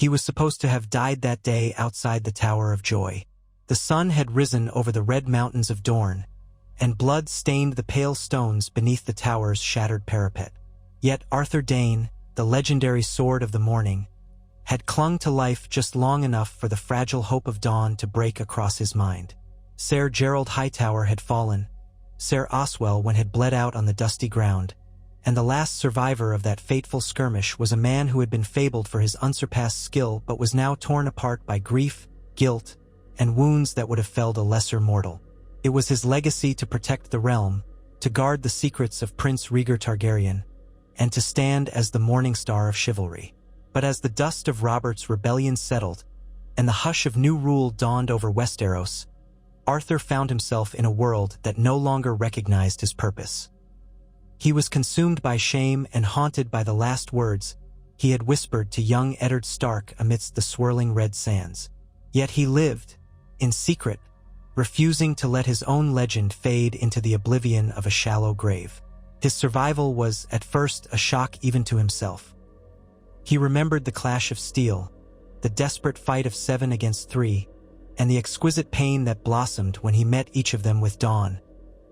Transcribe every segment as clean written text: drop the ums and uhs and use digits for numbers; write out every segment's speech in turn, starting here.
He was supposed to have died that day outside the Tower of Joy. The sun had risen over the red mountains of Dorne, and blood stained the pale stones beneath the tower's shattered parapet. Yet Arthur Dayne, the legendary sword of the morning, had clung to life just long enough for the fragile hope of dawn to break across his mind. Ser Gerald Hightower had fallen, Ser Oswell had bled out on the dusty ground, and the last survivor of that fateful skirmish was a man who had been fabled for his unsurpassed skill but was now torn apart by grief, guilt, and wounds that would have felled a lesser mortal. It was his legacy to protect the realm, to guard the secrets of Prince Rhaegar Targaryen, and to stand as the morning star of chivalry. But as the dust of Robert's rebellion settled, and the hush of new rule dawned over Westeros, Arthur found himself in a world that no longer recognized his purpose. He was consumed by shame and haunted by the last words he had whispered to young Eddard Stark amidst the swirling red sands. Yet he lived, in secret, refusing to let his own legend fade into the oblivion of a shallow grave. His survival was, at first, a shock even to himself. He remembered the clash of steel, the desperate fight of 7 against 3, and the exquisite pain that blossomed when he met each of them with Dawn,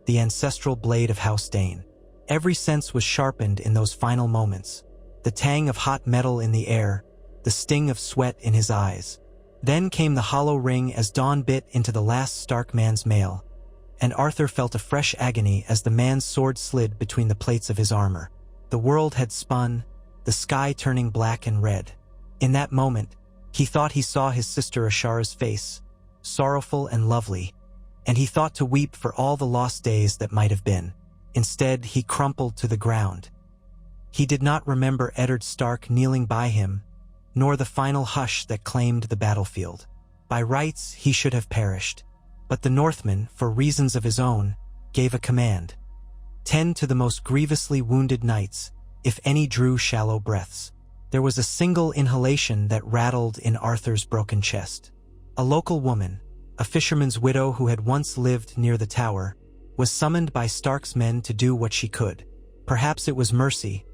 the ancestral blade of House Dayne. Every sense was sharpened in those final moments, the tang of hot metal in the air, the sting of sweat in his eyes. Then came the hollow ring as Dawn bit into the last Stark man's mail, and Arthur felt a fresh agony as the man's sword slid between the plates of his armor. The world had spun, the sky turning black and red. In that moment, he thought he saw his sister Ashara's face, sorrowful and lovely, and he thought to weep for all the lost days that might have been. Instead, he crumpled to the ground. He did not remember Eddard Stark kneeling by him, nor the final hush that claimed the battlefield. By rights, he should have perished. But the Northman, for reasons of his own, gave a command. 10 to the most grievously wounded knights, if any drew shallow breaths. There was a single inhalation that rattled in Arthur's broken chest. A local woman, a fisherman's widow who had once lived near the tower, was summoned by Stark's men to do what she could. Perhaps it was mercy,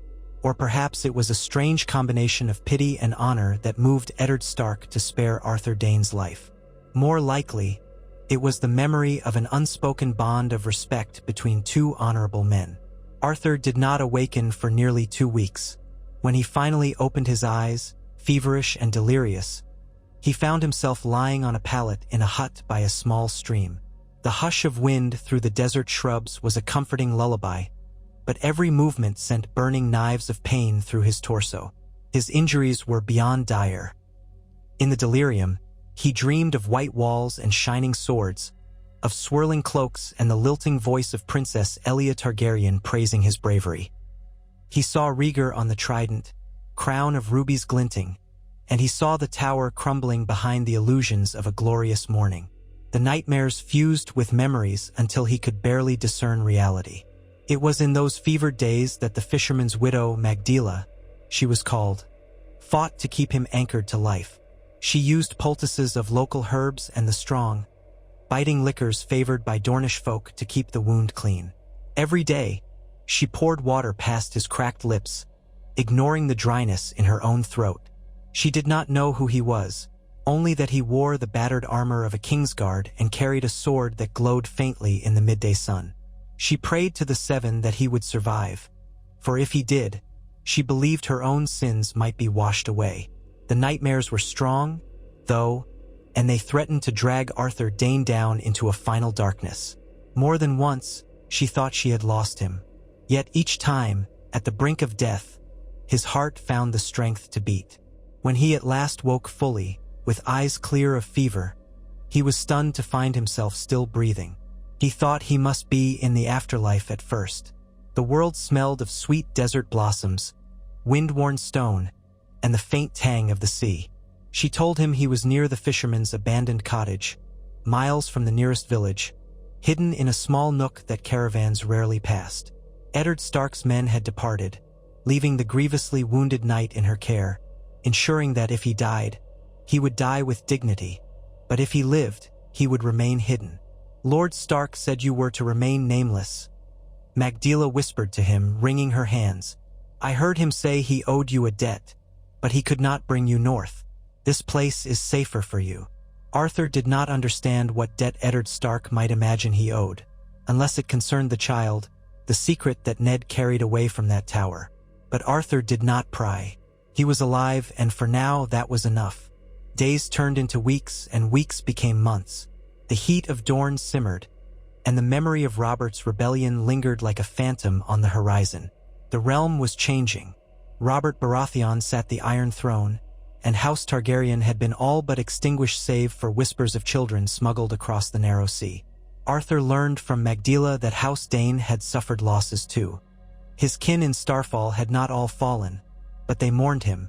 or perhaps it was a strange combination of pity and honor that moved Eddard Stark to spare Arthur Dayne's life. More likely, it was the memory of an unspoken bond of respect between two honorable men. Arthur did not awaken for nearly 2 weeks. When he finally opened his eyes, feverish and delirious, he found himself lying on a pallet in a hut by a small stream. The hush of wind through the desert shrubs was a comforting lullaby, but every movement sent burning knives of pain through his torso. His injuries were beyond dire. In the delirium, he dreamed of white walls and shining swords, of swirling cloaks and the lilting voice of Princess Elia Targaryen praising his bravery. He saw Rhaegar on the trident, crown of rubies glinting, and he saw the tower crumbling behind the illusions of a glorious morning. The nightmares fused with memories until he could barely discern reality. It was in those fevered days that the fisherman's widow, Magdala, she was called, fought to keep him anchored to life. She used poultices of local herbs and the strong, biting liquors favored by Dornish folk to keep the wound clean. Every day, she poured water past his cracked lips, ignoring the dryness in her own throat. She did not know who he was, only that he wore the battered armor of a Kingsguard and carried a sword that glowed faintly in the midday sun. She prayed to the Seven that he would survive, for if he did, she believed her own sins might be washed away. The nightmares were strong, though, and they threatened to drag Arthur Dayne down into a final darkness. More than once, she thought she had lost him. Yet each time, at the brink of death, his heart found the strength to beat. When he at last woke fully, with eyes clear of fever, he was stunned to find himself still breathing. He thought he must be in the afterlife at first. The world smelled of sweet desert blossoms, wind-worn stone, and the faint tang of the sea. She told him he was near the fisherman's abandoned cottage, miles from the nearest village, hidden in a small nook that caravans rarely passed. Eddard Stark's men had departed, leaving the grievously wounded knight in her care, ensuring that if he died, he would die with dignity, but if he lived, he would remain hidden. Lord Stark said you were to remain nameless, Magdala whispered to him, wringing her hands. I heard him say he owed you a debt, but he could not bring you north. This place is safer for you." Arthur did not understand what debt Eddard Stark might imagine he owed, unless it concerned the child, the secret that Ned carried away from that tower. But Arthur did not pry. He was alive, and for now that was enough. Days turned into weeks, and weeks became months. The heat of Dorne simmered, and the memory of Robert's rebellion lingered like a phantom on the horizon. The realm was changing. Robert Baratheon sat the Iron Throne, and House Targaryen had been all but extinguished save for whispers of children smuggled across the narrow sea. Arthur learned from Magdala that House Dayne had suffered losses too. His kin in Starfall had not all fallen, but they mourned him,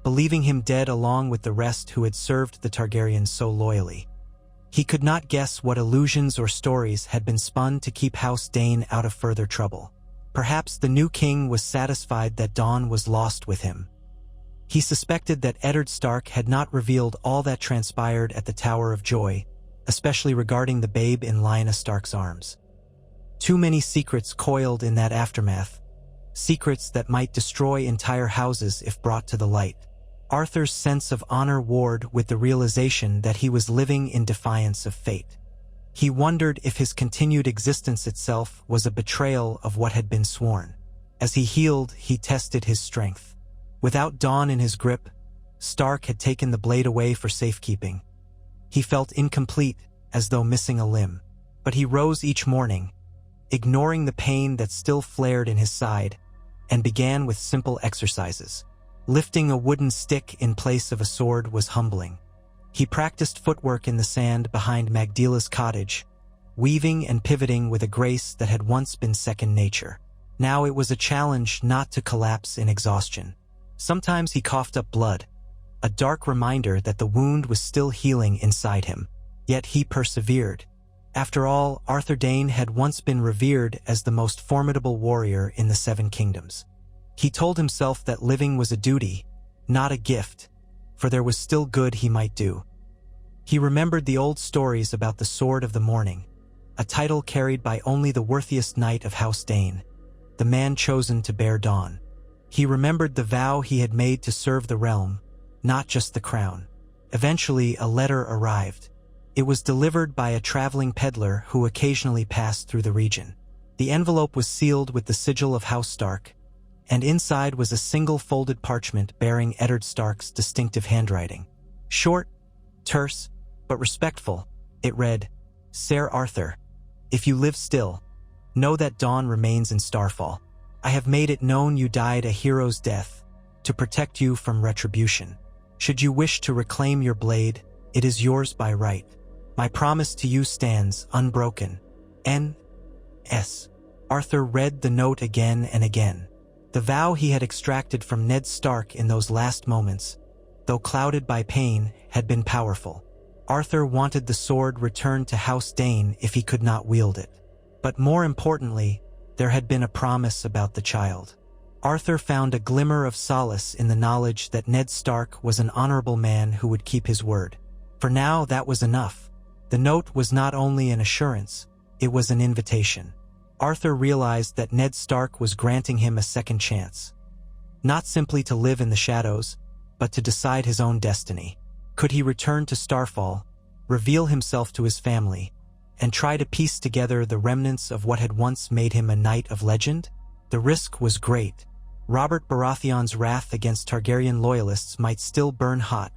believing him dead along with the rest who had served the Targaryens so loyally. He could not guess what illusions or stories had been spun to keep House Dayne out of further trouble. Perhaps the new king was satisfied that Dawn was lost with him. He suspected that Eddard Stark had not revealed all that transpired at the Tower of Joy, especially regarding the babe in Lyanna Stark's arms. Too many secrets coiled in that aftermath, secrets that might destroy entire houses if brought to the light. Arthur's sense of honor warred with the realization that he was living in defiance of fate. He wondered if his continued existence itself was a betrayal of what had been sworn. As he healed, he tested his strength. Without Dawn in his grip, Stark had taken the blade away for safekeeping. He felt incomplete, as though missing a limb. But he rose each morning, ignoring the pain that still flared in his side, and began with simple exercises. Lifting a wooden stick in place of a sword was humbling. He practiced footwork in the sand behind Magdala's cottage, weaving and pivoting with a grace that had once been second nature. Now it was a challenge not to collapse in exhaustion. Sometimes he coughed up blood, a dark reminder that the wound was still healing inside him. Yet he persevered. After all, Arthur Dayne had once been revered as the most formidable warrior in the Seven Kingdoms. He told himself that living was a duty, not a gift, for there was still good he might do. He remembered the old stories about the Sword of the Morning, a title carried by only the worthiest knight of House Dayne, the man chosen to bear Dawn. He remembered the vow he had made to serve the realm, not just the crown. Eventually, a letter arrived. It was delivered by a traveling peddler who occasionally passed through the region. The envelope was sealed with the sigil of House Stark, and inside was a single folded parchment bearing Eddard Stark's distinctive handwriting. Short, terse, but respectful, it read, "Ser Arthur, if you live still, know that Dawn remains in Starfall. I have made it known you died a hero's death, to protect you from retribution. Should you wish to reclaim your blade, it is yours by right. My promise to you stands unbroken. N.S." Arthur read the note again and again. The vow he had extracted from Ned Stark in those last moments, though clouded by pain, had been powerful. Arthur wanted the sword returned to House Dayne if he could not wield it. But more importantly, there had been a promise about the child. Arthur found a glimmer of solace in the knowledge that Ned Stark was an honorable man who would keep his word. For now, that was enough. The note was not only an assurance, it was an invitation. Arthur realized that Ned Stark was granting him a second chance. Not simply to live in the shadows, but to decide his own destiny. Could he return to Starfall, reveal himself to his family, and try to piece together the remnants of what had once made him a knight of legend? The risk was great. Robert Baratheon's wrath against Targaryen loyalists might still burn hot,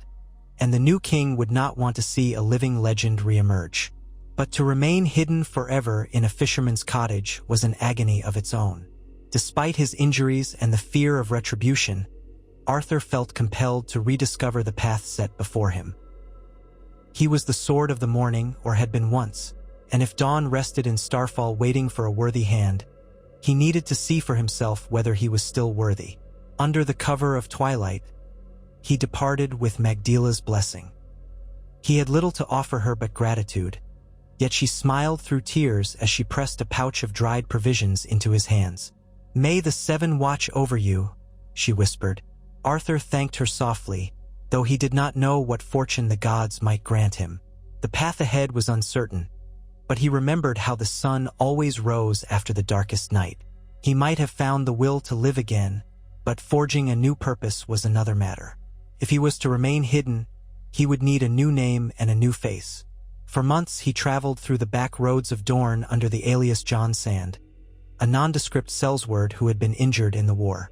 and the new king would not want to see a living legend reemerge. But to remain hidden forever in a fisherman's cottage was an agony of its own. Despite his injuries and the fear of retribution, Arthur felt compelled to rediscover the path set before him. He was the Sword of the Morning, or had been once, and if Dawn rested in Starfall waiting for a worthy hand, he needed to see for himself whether he was still worthy. Under the cover of twilight, he departed with Magdala's blessing. He had little to offer her but gratitude, yet she smiled through tears as she pressed a pouch of dried provisions into his hands. "May the Seven watch over you," she whispered. Arthur thanked her softly, though he did not know what fortune the gods might grant him. The path ahead was uncertain, but he remembered how the sun always rose after the darkest night. He might have found the will to live again, but forging a new purpose was another matter. If he was to remain hidden, he would need a new name and a new face. For months he traveled through the back roads of Dorne under the alias John Sand, a nondescript sellsword who had been injured in the war.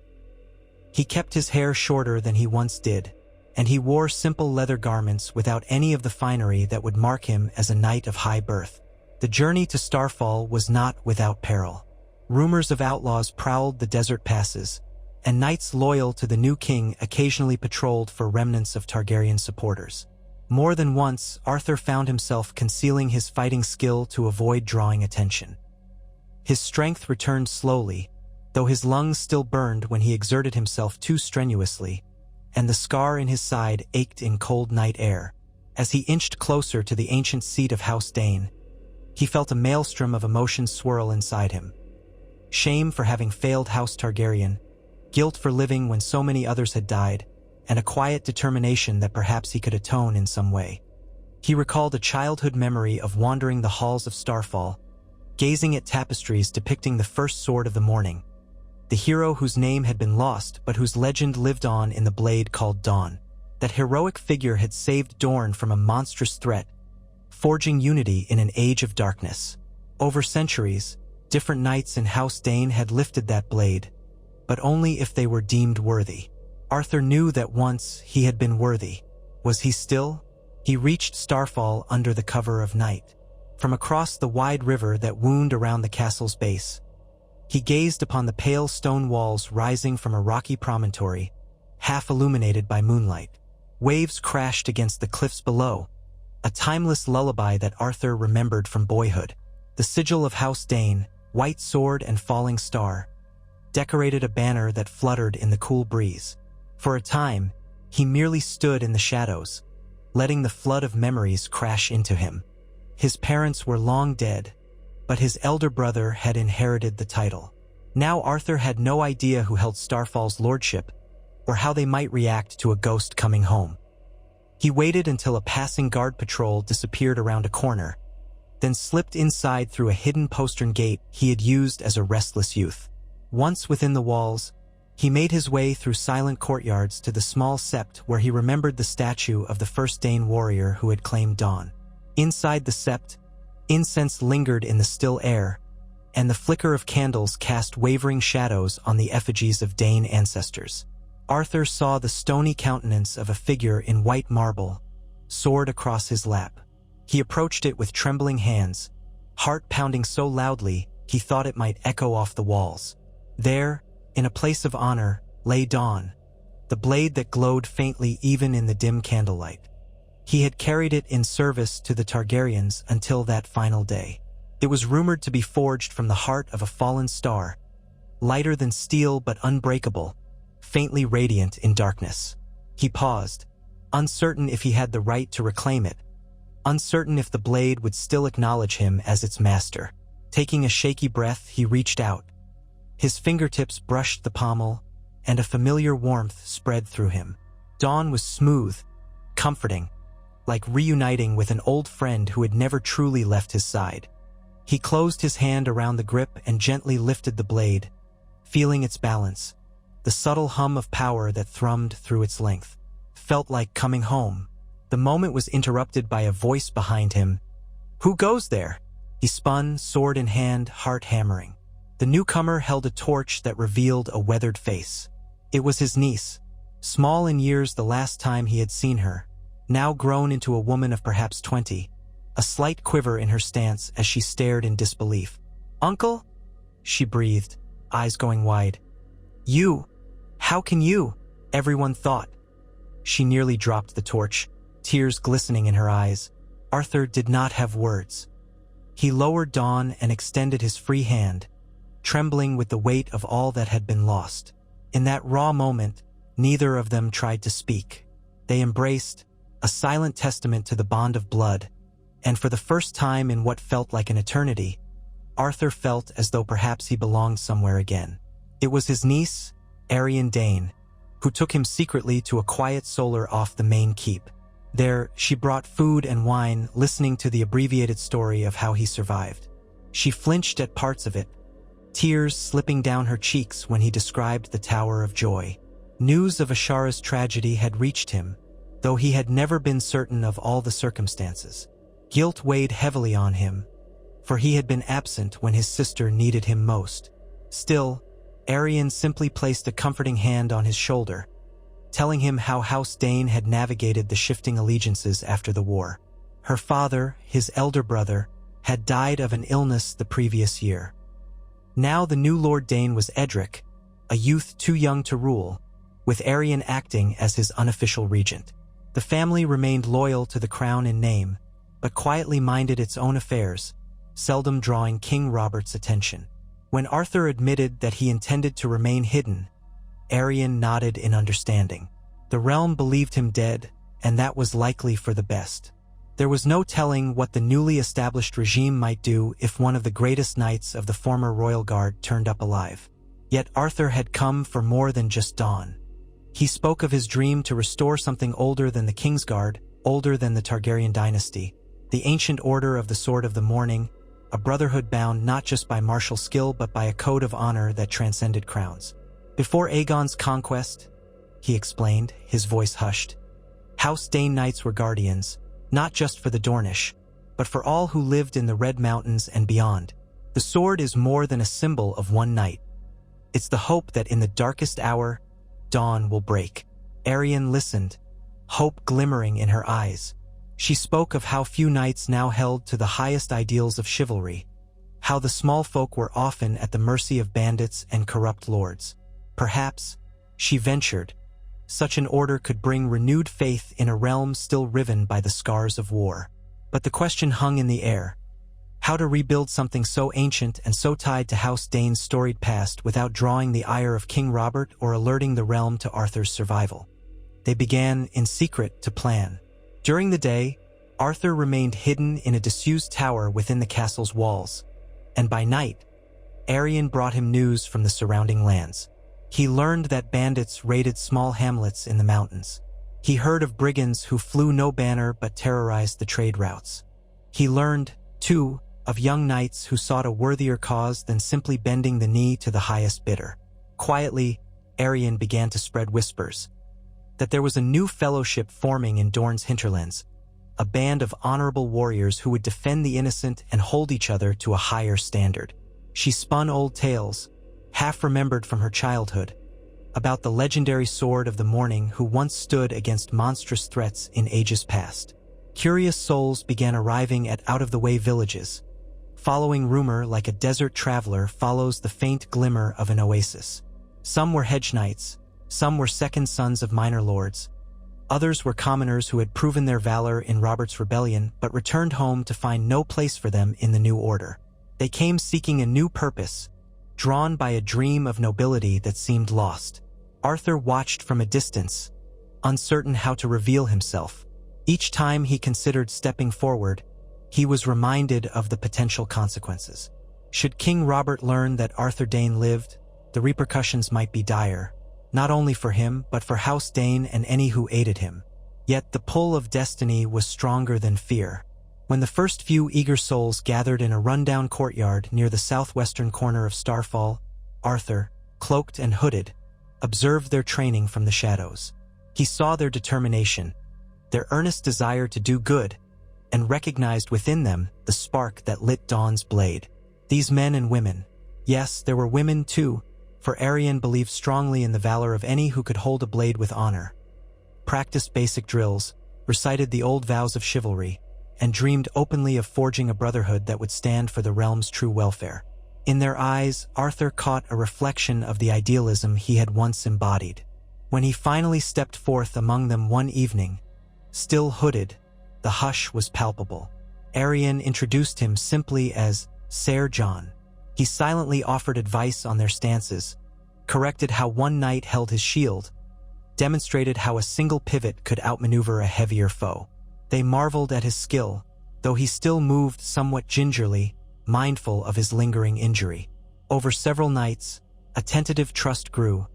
He kept his hair shorter than he once did, and he wore simple leather garments without any of the finery that would mark him as a knight of high birth. The journey to Starfall was not without peril. Rumors of outlaws prowled the desert passes, and knights loyal to the new king occasionally patrolled for remnants of Targaryen supporters. More than once, Arthur found himself concealing his fighting skill to avoid drawing attention. His strength returned slowly, though his lungs still burned when he exerted himself too strenuously, and the scar in his side ached in cold night air. As he inched closer to the ancient seat of House Dayne, he felt a maelstrom of emotions swirl inside him. Shame for having failed House Targaryen, guilt for living when so many others had died, and a quiet determination that perhaps he could atone in some way. He recalled a childhood memory of wandering the halls of Starfall, gazing at tapestries depicting the first sword of the morning, the hero whose name had been lost but whose legend lived on in the blade called Dawn. That heroic figure had saved Dorne from a monstrous threat, forging unity in an age of darkness. Over centuries, different knights in House Dayne had lifted that blade, but only if they were deemed worthy. Arthur knew that once he had been worthy. Was he still? He reached Starfall under the cover of night. From across the wide river that wound around the castle's base, he gazed upon the pale stone walls rising from a rocky promontory, half illuminated by moonlight. Waves crashed against the cliffs below, a timeless lullaby that Arthur remembered from boyhood. The sigil of House Dayne, white sword and falling star, decorated a banner that fluttered in the cool breeze. For a time, he merely stood in the shadows, letting the flood of memories crash into him. His parents were long dead, but his elder brother had inherited the title. Now Arthur had no idea who held Starfall's lordship, or how they might react to a ghost coming home. He waited until a passing guard patrol disappeared around a corner, then slipped inside through a hidden postern gate he had used as a restless youth. Once within the walls, he made his way through silent courtyards to the small sept where he remembered the statue of the first Dayne warrior who had claimed Dawn. Inside the sept, incense lingered in the still air, and the flicker of candles cast wavering shadows on the effigies of Dayne ancestors. Arthur saw the stony countenance of a figure in white marble, sword across his lap. He approached it with trembling hands, heart pounding so loudly he thought it might echo off the walls. There, in a place of honor, lay Dawn, the blade that glowed faintly even in the dim candlelight. He had carried it in service to the Targaryens until that final day. It was rumored to be forged from the heart of a fallen star, lighter than steel but unbreakable, faintly radiant in darkness. He paused, uncertain if he had the right to reclaim it, uncertain if the blade would still acknowledge him as its master. Taking a shaky breath, he reached out. His fingertips brushed the pommel, and a familiar warmth spread through him. Dawn was smooth, comforting, like reuniting with an old friend who had never truly left his side. He closed his hand around the grip and gently lifted the blade, feeling its balance. The subtle hum of power that thrummed through its length felt like coming home. The moment was interrupted by a voice behind him. "Who goes there?" He spun, sword in hand, heart hammering. The newcomer held a torch that revealed a weathered face. It was his niece, small in years the last time he had seen her, now grown into a woman of perhaps 20, a slight quiver in her stance as she stared in disbelief. "Uncle?" she breathed, eyes going wide. "You? How can you?" everyone thought. She nearly dropped the torch, tears glistening in her eyes. Arthur did not have words. He lowered Dawn and extended his free hand, trembling with the weight of all that had been lost. In that raw moment, neither of them tried to speak. They embraced, a silent testament to the bond of blood, and for the first time in what felt like an eternity, Arthur felt as though perhaps he belonged somewhere again. It was his niece, Arianne Dayne, who took him secretly to a quiet solar off the main keep. There, she brought food and wine, listening to the abbreviated story of how he survived. She flinched at parts of it, tears slipping down her cheeks when he described the Tower of Joy. News of Ashara's tragedy had reached him, though he had never been certain of all the circumstances. Guilt weighed heavily on him, for he had been absent when his sister needed him most. Still, Arian simply placed a comforting hand on his shoulder, telling him how House Dayne had navigated the shifting allegiances after the war. Her father, his elder brother, had died of an illness the previous year. Now the new Lord Dayne was Edric, a youth too young to rule, with Arian acting as his unofficial regent. The family remained loyal to the crown in name, but quietly minded its own affairs, seldom drawing King Robert's attention. When Arthur admitted that he intended to remain hidden, Arian nodded in understanding. The realm believed him dead, and that was likely for the best. There was no telling what the newly established regime might do if one of the greatest knights of the former royal guard turned up alive. Yet Arthur had come for more than just dawn. He spoke of his dream to restore something older than the Kingsguard, older than the Targaryen dynasty, the ancient order of the Sword of the Morning, a brotherhood bound not just by martial skill but by a code of honor that transcended crowns. Before Aegon's conquest, he explained, his voice hushed, House Dayne knights were guardians, not just for the Dornish, but for all who lived in the Red Mountains and beyond. The sword is more than a symbol of one knight. It's the hope that in the darkest hour, dawn will break. Arian listened, hope glimmering in her eyes. She spoke of how few knights now held to the highest ideals of chivalry, how the small folk were often at the mercy of bandits and corrupt lords. Perhaps, she ventured, such an order could bring renewed faith in a realm still riven by the scars of war. But the question hung in the air: how to rebuild something so ancient and so tied to House Dayne's storied past without drawing the ire of King Robert or alerting the realm to Arthur's survival. They began, in secret, to plan. During the day, Arthur remained hidden in a disused tower within the castle's walls, and by night, Arian brought him news from the surrounding lands. He learned that bandits raided small hamlets in the mountains. He heard of brigands who flew no banner but terrorized the trade routes. He learned, too, of young knights who sought a worthier cause than simply bending the knee to the highest bidder. Quietly, Arian began to spread whispers that there was a new fellowship forming in Dorne's hinterlands, a band of honorable warriors who would defend the innocent and hold each other to a higher standard. She spun old tales, half-remembered from her childhood, about the legendary Sword of the Morning who once stood against monstrous threats in ages past. Curious souls began arriving at out-of-the-way villages, following rumor like a desert traveler follows the faint glimmer of an oasis. Some were hedge knights, some were second sons of minor lords, others were commoners who had proven their valor in Robert's rebellion but returned home to find no place for them in the new order. They came seeking a new purpose, drawn by a dream of nobility that seemed lost. Arthur watched from a distance, uncertain how to reveal himself. Each time he considered stepping forward, he was reminded of the potential consequences. Should King Robert learn that Arthur Dayne lived, the repercussions might be dire, not only for him but for House Dayne and any who aided him. Yet the pull of destiny was stronger than fear. When the first few eager souls gathered in a rundown courtyard near the southwestern corner of Starfall, Arthur, cloaked and hooded, observed their training from the shadows. He saw their determination, their earnest desire to do good, and recognized within them the spark that lit Dawn's blade. These men and women, yes, there were women too, for Arian believed strongly in the valor of any who could hold a blade with honor, practiced basic drills, recited the old vows of chivalry, and dreamed openly of forging a brotherhood that would stand for the realm's true welfare. In their eyes, Arthur caught a reflection of the idealism he had once embodied. When he finally stepped forth among them one evening, still hooded, the hush was palpable. Arian introduced him simply as Sir John. He silently offered advice on their stances, corrected how one knight held his shield, demonstrated how a single pivot could outmaneuver a heavier foe. They marveled at his skill, though he still moved somewhat gingerly, mindful of his lingering injury. Over several nights, a tentative trust grew,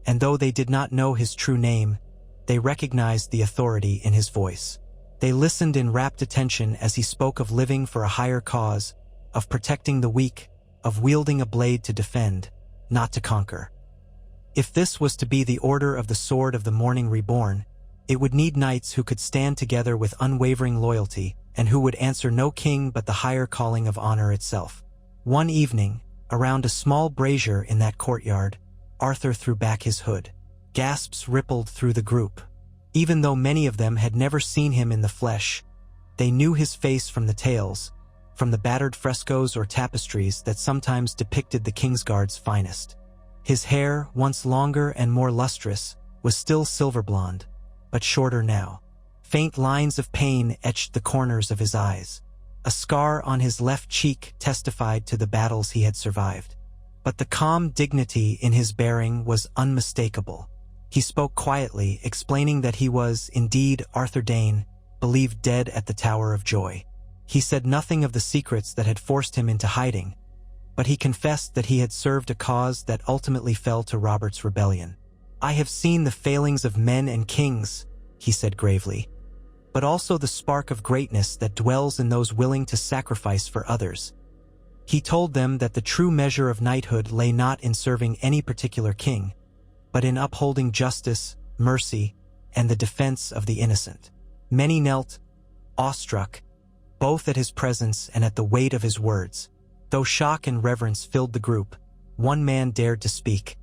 and though they did not know his true name, they recognized the authority in his voice. They listened in rapt attention as he spoke of living for a higher cause, of protecting the weak, of wielding a blade to defend, not to conquer. If this was to be the order of the Sword of the Morning reborn, it would need knights who could stand together with unwavering loyalty and who would answer no king but the higher calling of honor itself. One evening, around a small brazier in that courtyard, Arthur threw back his hood. Gasps rippled through the group. Even though many of them had never seen him in the flesh, they knew his face from the tales, from the battered frescoes or tapestries that sometimes depicted the Kingsguard's finest. His hair, once longer and more lustrous, was still silver blonde, but shorter now. Faint lines of pain etched the corners of his eyes. A scar on his left cheek testified to the battles he had survived. But the calm dignity in his bearing was unmistakable. He spoke quietly, explaining that he was, indeed, Arthur Dayne, believed dead at the Tower of Joy. He said nothing of the secrets that had forced him into hiding, but he confessed that he had served a cause that ultimately fell to Robert's rebellion. "I have seen the failings of men and kings," he said gravely, "but also the spark of greatness that dwells in those willing to sacrifice for others." He told them that the true measure of knighthood lay not in serving any particular king, but in upholding justice, mercy, and the defense of the innocent. Many knelt, awestruck, both at his presence and at the weight of his words. Though shock and reverence filled the group, one man dared to speak.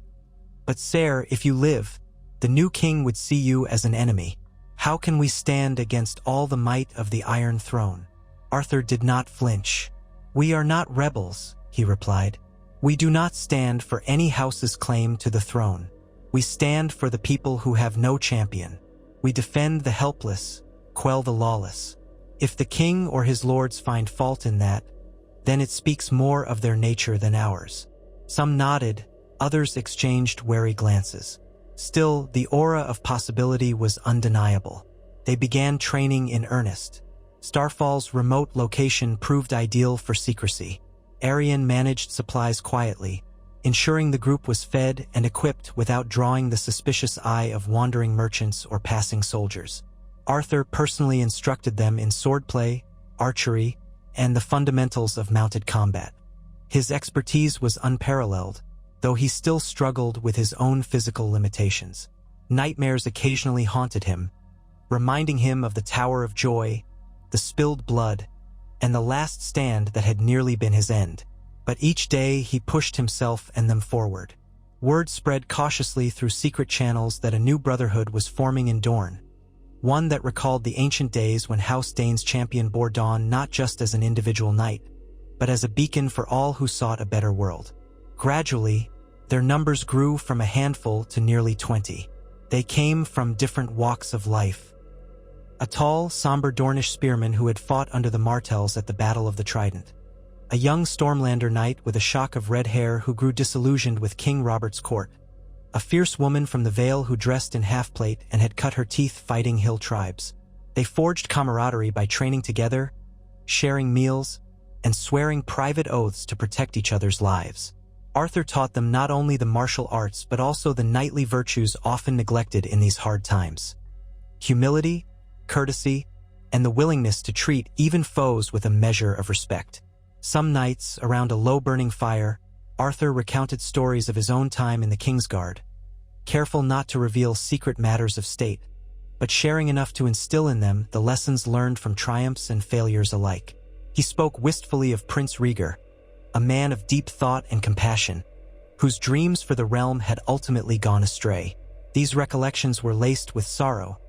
"But sire, if you live, the new king would see you as an enemy. How can we stand against all the might of the Iron Throne?" Arthur did not flinch. "We are not rebels," he replied. "We do not stand for any house's claim to the throne. We stand for the people who have no champion. We defend the helpless, quell the lawless. If the king or his lords find fault in that, then it speaks more of their nature than ours." Some nodded, others exchanged wary glances. Still, the aura of possibility was undeniable. They began training in earnest. Starfall's remote location proved ideal for secrecy. Arian managed supplies quietly, ensuring the group was fed and equipped without drawing the suspicious eye of wandering merchants or passing soldiers. Arthur personally instructed them in swordplay, archery, and the fundamentals of mounted combat. His expertise was unparalleled, though he still struggled with his own physical limitations. Nightmares occasionally haunted him, reminding him of the Tower of Joy, the spilled blood, and the last stand that had nearly been his end. But each day he pushed himself and them forward. Word spread cautiously through secret channels that a new brotherhood was forming in Dorne, one that recalled the ancient days when House Dayne's champion bore dawn not just as an individual knight, but as a beacon for all who sought a better world. Gradually, their numbers grew from a handful to nearly 20. They came from different walks of life. A tall, somber Dornish spearman who had fought under the Martells at the Battle of the Trident. A young Stormlander knight with a shock of red hair who grew disillusioned with King Robert's court. A fierce woman from the Vale who dressed in half-plate and had cut her teeth fighting hill tribes. They forged camaraderie by training together, sharing meals, and swearing private oaths to protect each other's lives. Arthur taught them not only the martial arts but also the knightly virtues often neglected in these hard times. Humility, courtesy, and the willingness to treat even foes with a measure of respect. Some nights, around a low-burning fire, Arthur recounted stories of his own time in the Kingsguard, careful not to reveal secret matters of state, but sharing enough to instill in them the lessons learned from triumphs and failures alike. He spoke wistfully of Prince Rhaegar, a man of deep thought and compassion, whose dreams for the realm had ultimately gone astray. These recollections were laced with sorrow,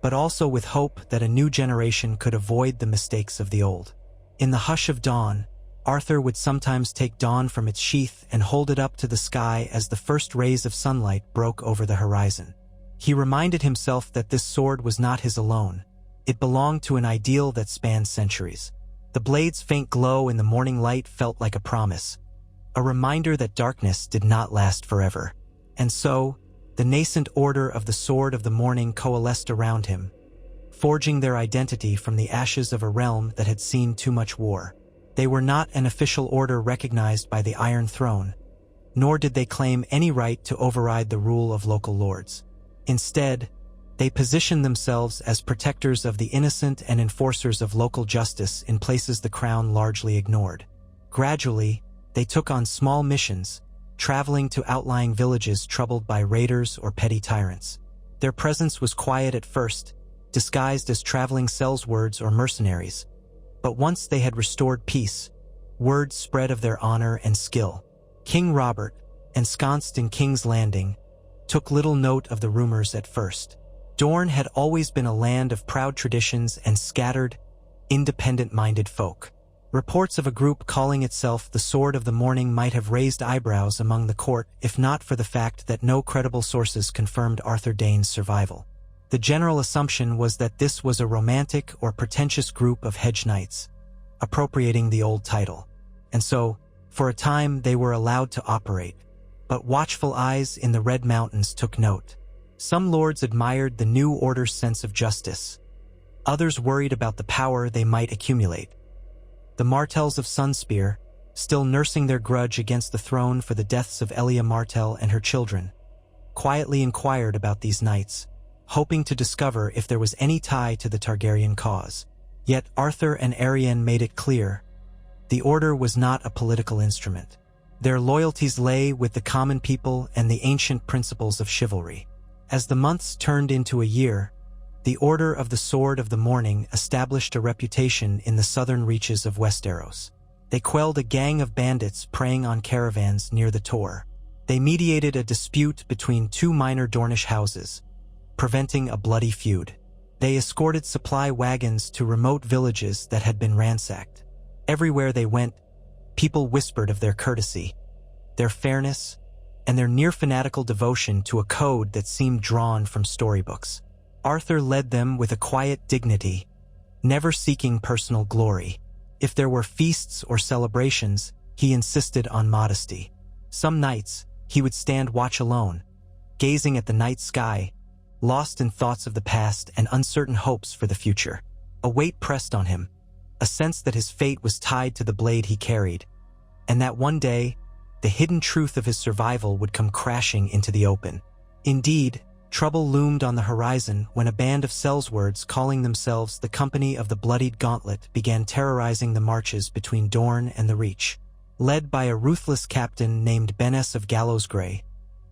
but also with hope that a new generation could avoid the mistakes of the old. In the hush of dawn, Arthur would sometimes take dawn from its sheath and hold it up to the sky as the first rays of sunlight broke over the horizon. He reminded himself that this sword was not his alone. It belonged to an ideal that spanned centuries. The blade's faint glow in the morning light felt like a promise, a reminder that darkness did not last forever. And so, the nascent order of the Sword of the Morning coalesced around him, forging their identity from the ashes of a realm that had seen too much war. They were not an official order recognized by the Iron Throne, nor did they claim any right to override the rule of local lords. Instead, they positioned themselves as protectors of the innocent and enforcers of local justice in places the crown largely ignored. Gradually, they took on small missions, traveling to outlying villages troubled by raiders or petty tyrants. Their presence was quiet at first, disguised as traveling sellswords or mercenaries. But once they had restored peace, word spread of their honor and skill. King Robert, ensconced in King's Landing, took little note of the rumors at first. Dorne had always been a land of proud traditions and scattered, independent-minded folk. Reports of a group calling itself the Sword of the Morning might have raised eyebrows among the court if not for the fact that no credible sources confirmed Arthur Dayne's survival. The general assumption was that this was a romantic or pretentious group of hedge knights, appropriating the old title. And so, for a time they were allowed to operate. But watchful eyes in the Red Mountains took note. Some lords admired the new order's sense of justice. Others worried about the power they might accumulate. The Martells of Sunspear, still nursing their grudge against the throne for the deaths of Elia Martell and her children, quietly inquired about these knights, hoping to discover if there was any tie to the Targaryen cause. Yet Arthur and Arianne made it clear, the order was not a political instrument. Their loyalties lay with the common people and the ancient principles of chivalry. As the months turned into a year, the Order of the Sword of the Morning established a reputation in the southern reaches of Westeros. They quelled a gang of bandits preying on caravans near the Tor. They mediated a dispute between two minor Dornish houses, preventing a bloody feud. They escorted supply wagons to remote villages that had been ransacked. Everywhere they went, people whispered of their courtesy, their fairness, and their near-fanatical devotion to a code that seemed drawn from storybooks. Arthur led them with a quiet dignity, never seeking personal glory. If there were feasts or celebrations, he insisted on modesty. Some nights, he would stand watch alone, gazing at the night sky, lost in thoughts of the past and uncertain hopes for the future. A weight pressed on him, a sense that his fate was tied to the blade he carried, and that one day, the hidden truth of his survival would come crashing into the open. Indeed, trouble loomed on the horizon when a band of sellswords calling themselves the Company of the Bloodied Gauntlet began terrorizing the marches between Dorne and the Reach. Led by a ruthless captain named Beness of Gallowsgrey,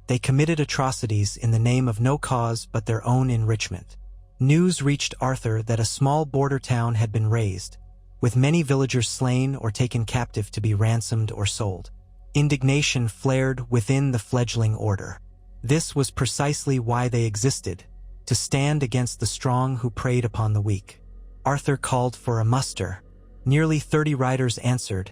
they committed atrocities in the name of no cause but their own enrichment. News reached Arthur that a small border town had been razed, with many villagers slain or taken captive to be ransomed or sold. Indignation flared within the fledgling order. This was precisely why they existed, to stand against the strong who preyed upon the weak. Arthur called for a muster. Nearly 30 riders answered,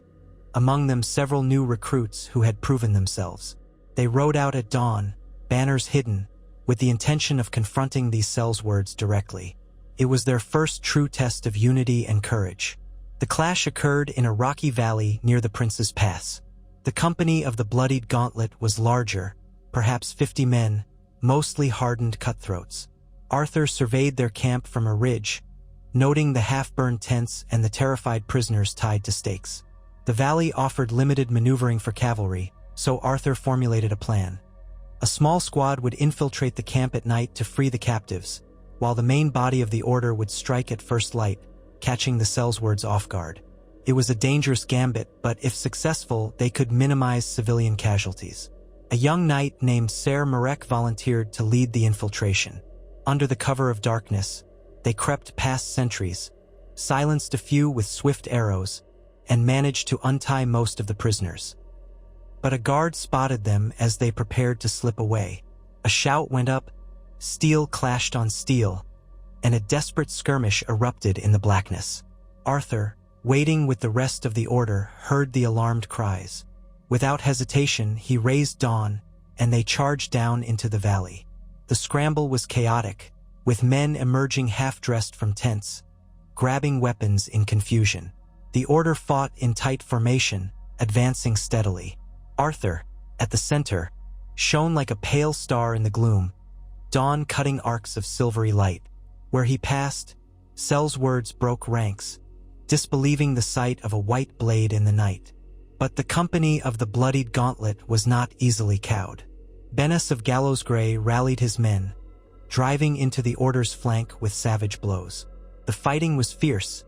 among them several new recruits who had proven themselves. They rode out at dawn, banners hidden, with the intention of confronting these sellswords directly. It was their first true test of unity and courage. The clash occurred in a rocky valley near the Prince's Pass. The Company of the Bloodied Gauntlet was larger, perhaps 50 men, mostly hardened cutthroats. Arthur surveyed their camp from a ridge, noting the half-burned tents and the terrified prisoners tied to stakes. The valley offered limited maneuvering for cavalry, so Arthur formulated a plan. A small squad would infiltrate the camp at night to free the captives, while the main body of the order would strike at first light, catching the sellswords off guard. It was a dangerous gambit, but if successful, they could minimize civilian casualties. A young knight named Ser Marek volunteered to lead the infiltration. Under the cover of darkness, they crept past sentries, silenced a few with swift arrows, and managed to untie most of the prisoners. But a guard spotted them as they prepared to slip away. A shout went up, steel clashed on steel, and a desperate skirmish erupted in the blackness. Arthur, waiting with the rest of the order, heard the alarmed cries. Without hesitation, he raised dawn, and they charged down into the valley. The scramble was chaotic, with men emerging half-dressed from tents, grabbing weapons in confusion. The order fought in tight formation, advancing steadily. Arthur, at the center, shone like a pale star in the gloom, dawn cutting arcs of silvery light. Where he passed, sellswords broke ranks, disbelieving the sight of a white blade in the night. But the Company of the Bloodied Gauntlet was not easily cowed. Beness of Gallowsgrey rallied his men, driving into the order's flank with savage blows. The fighting was fierce,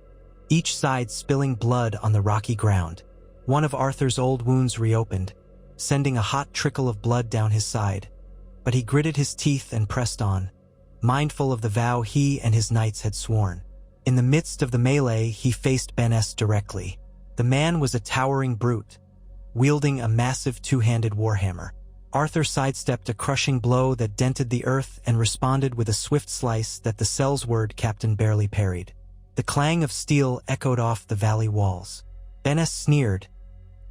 each side spilling blood on the rocky ground. One of Arthur's old wounds reopened, sending a hot trickle of blood down his side. But he gritted his teeth and pressed on, mindful of the vow he and his knights had sworn. In the midst of the melee, he faced Dayne directly. The man was a towering brute, wielding a massive two-handed warhammer. Arthur sidestepped a crushing blow that dented the earth and responded with a swift slice that the Sellsword captain barely parried. The clang of steel echoed off the valley walls. Dayne sneered,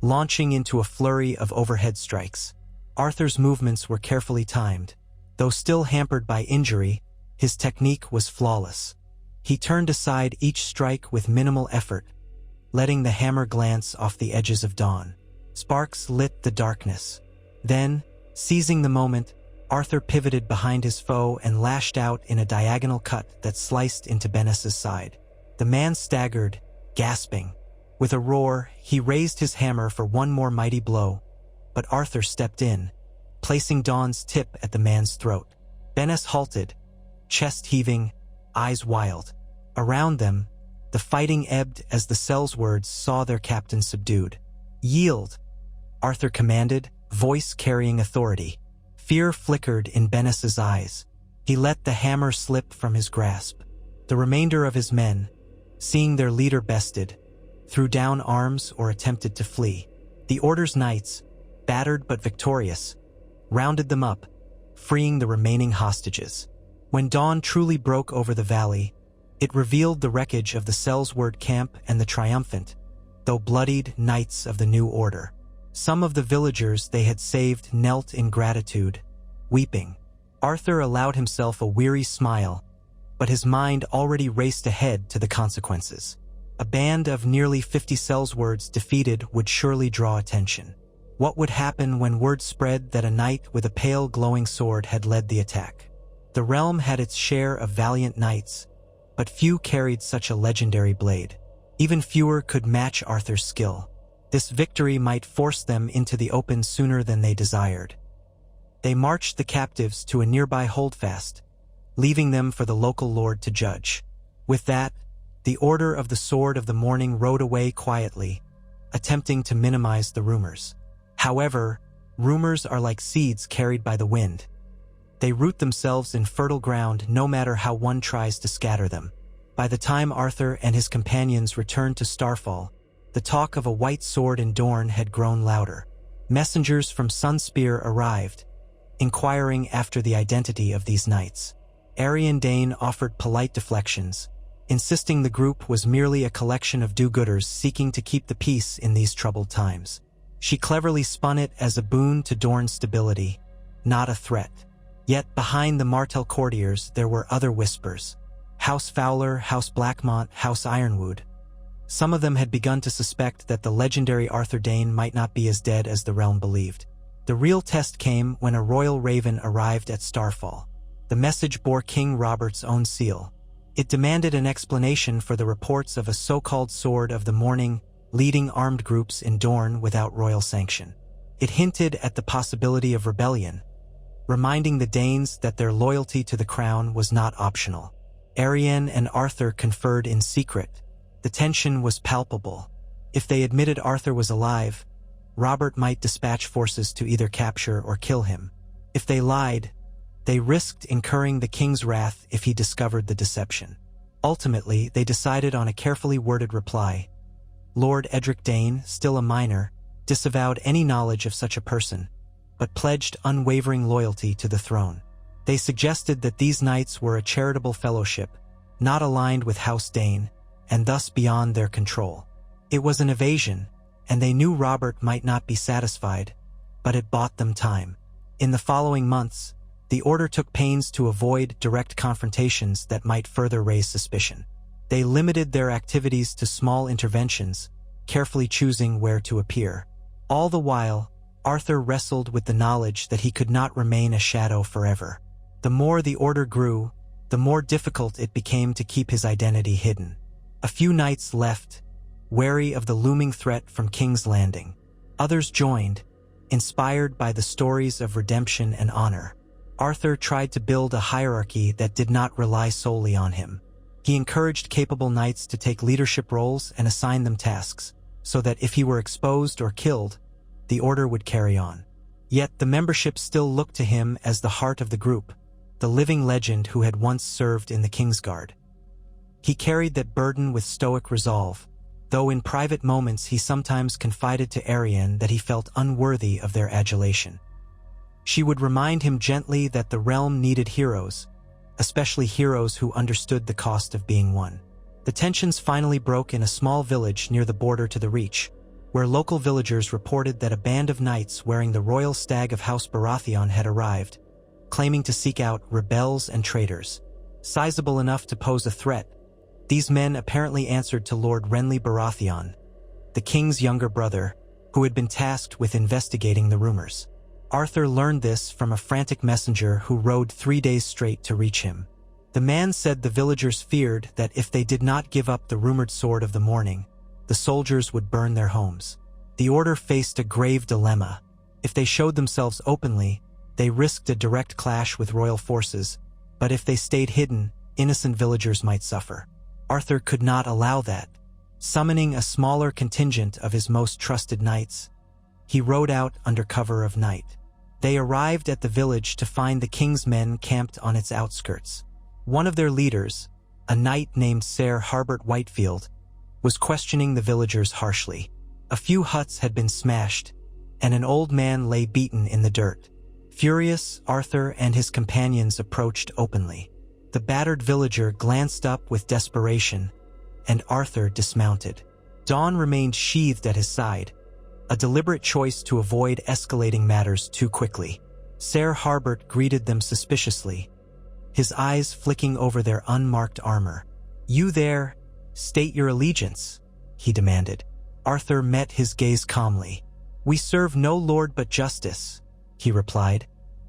launching into a flurry of overhead strikes. Arthur's movements were carefully timed. Though still hampered by injury, his technique was flawless. He turned aside each strike with minimal effort, letting the hammer glance off the edges of dawn. Sparks lit the darkness. Then, seizing the moment, Arthur pivoted behind his foe and lashed out in a diagonal cut that sliced into Dayne's side. The man staggered, gasping. With a roar, he raised his hammer for one more mighty blow, but Arthur stepped in, placing Dawn's tip at the man's throat. Dayne halted, chest heaving, eyes wild. Around them, the fighting ebbed as the Sellswords saw their captain subdued. "Yield," Arthur commanded, voice carrying authority. Fear flickered in Dayne's eyes. He let the hammer slip from his grasp. The remainder of his men, seeing their leader bested, threw down arms or attempted to flee. The Order's knights, battered but victorious, rounded them up, freeing the remaining hostages. When dawn truly broke over the valley, it revealed the wreckage of the Sellsword camp and the triumphant, though bloodied, knights of the new order. Some of the villagers they had saved knelt in gratitude, weeping. Arthur allowed himself a weary smile, but his mind already raced ahead to the consequences. A band of nearly 50 Sellswords defeated would surely draw attention. What would happen when word spread that a knight with a pale glowing sword had led the attack? The realm had its share of valiant knights, but few carried such a legendary blade. Even fewer could match Arthur's skill. This victory might force them into the open sooner than they desired. They marched the captives to a nearby holdfast, leaving them for the local lord to judge. With that, the Order of the Sword of the Morning rode away quietly, attempting to minimize the rumors. However, rumors are like seeds carried by the wind. They root themselves in fertile ground no matter how one tries to scatter them. By the time Arthur and his companions returned to Starfall, the talk of a white sword in Dorne had grown louder. Messengers from Sunspear arrived, inquiring after the identity of these knights. Dayne offered polite deflections, insisting the group was merely a collection of do-gooders seeking to keep the peace in these troubled times. She cleverly spun it as a boon to Dorne's stability, not a threat. Yet behind the Martell courtiers there were other whispers. House Fowler, House Blackmont, House Ironwood. Some of them had begun to suspect that the legendary Arthur Dayne might not be as dead as the realm believed. The real test came when a royal raven arrived at Starfall. The message bore King Robert's own seal. It demanded an explanation for the reports of a so-called Sword of the Morning leading armed groups in Dorne without royal sanction. It hinted at the possibility of rebellion, reminding the Danes that their loyalty to the crown was not optional. Arianne and Arthur conferred in secret. The tension was palpable. If they admitted Arthur was alive, Robert might dispatch forces to either capture or kill him. If they lied, they risked incurring the king's wrath if he discovered the deception. Ultimately, they decided on a carefully worded reply. Lord Edric Dayne, still a minor, disavowed any knowledge of such a person, but pledged unwavering loyalty to the throne. They suggested that these knights were a charitable fellowship, not aligned with House Dayne, and thus beyond their control. It was an evasion, and they knew Robert might not be satisfied, but it bought them time. In the following months, the Order took pains to avoid direct confrontations that might further raise suspicion. They limited their activities to small interventions, carefully choosing where to appear. All the while, Arthur wrestled with the knowledge that he could not remain a shadow forever. The more the Order grew, the more difficult it became to keep his identity hidden. A few knights left, wary of the looming threat from King's Landing. Others joined, inspired by the stories of redemption and honor. Arthur tried to build a hierarchy that did not rely solely on him. He encouraged capable knights to take leadership roles and assign them tasks, so that if he were exposed or killed, the order would carry on. Yet the membership still looked to him as the heart of the group, the living legend who had once served in the Kingsguard. He carried that burden with stoic resolve, though in private moments he sometimes confided to Ariane that he felt unworthy of their adulation. She would remind him gently that the realm needed heroes, especially heroes who understood the cost of being one. The tensions finally broke in a small village near the border to the Reach, where local villagers reported that a band of knights wearing the royal stag of House Baratheon had arrived, claiming to seek out rebels and traitors. Sizable enough to pose a threat, these men apparently answered to Lord Renly Baratheon, the king's younger brother, who had been tasked with investigating the rumors. Arthur learned this from a frantic messenger who rode 3 days straight to reach him. The man said the villagers feared that if they did not give up the rumored sword of the morning, the soldiers would burn their homes. The order faced a grave dilemma. If they showed themselves openly, they risked a direct clash with royal forces, but if they stayed hidden, innocent villagers might suffer. Arthur could not allow that. Summoning a smaller contingent of his most trusted knights, he rode out under cover of night. They arrived at the village to find the king's men camped on its outskirts. One of their leaders, a knight named Ser Harbert Whitefield, was questioning the villagers harshly. A few huts had been smashed, and an old man lay beaten in the dirt. Furious, Arthur and his companions approached openly. The battered villager glanced up with desperation, and Arthur dismounted. Dayne remained sheathed at his side, a deliberate choice to avoid escalating matters too quickly. Ser Harbert greeted them suspiciously, his eyes flicking over their unmarked armor. "You there, state your allegiance," he demanded. Arthur met his gaze calmly. "We serve no lord but justice," he replied,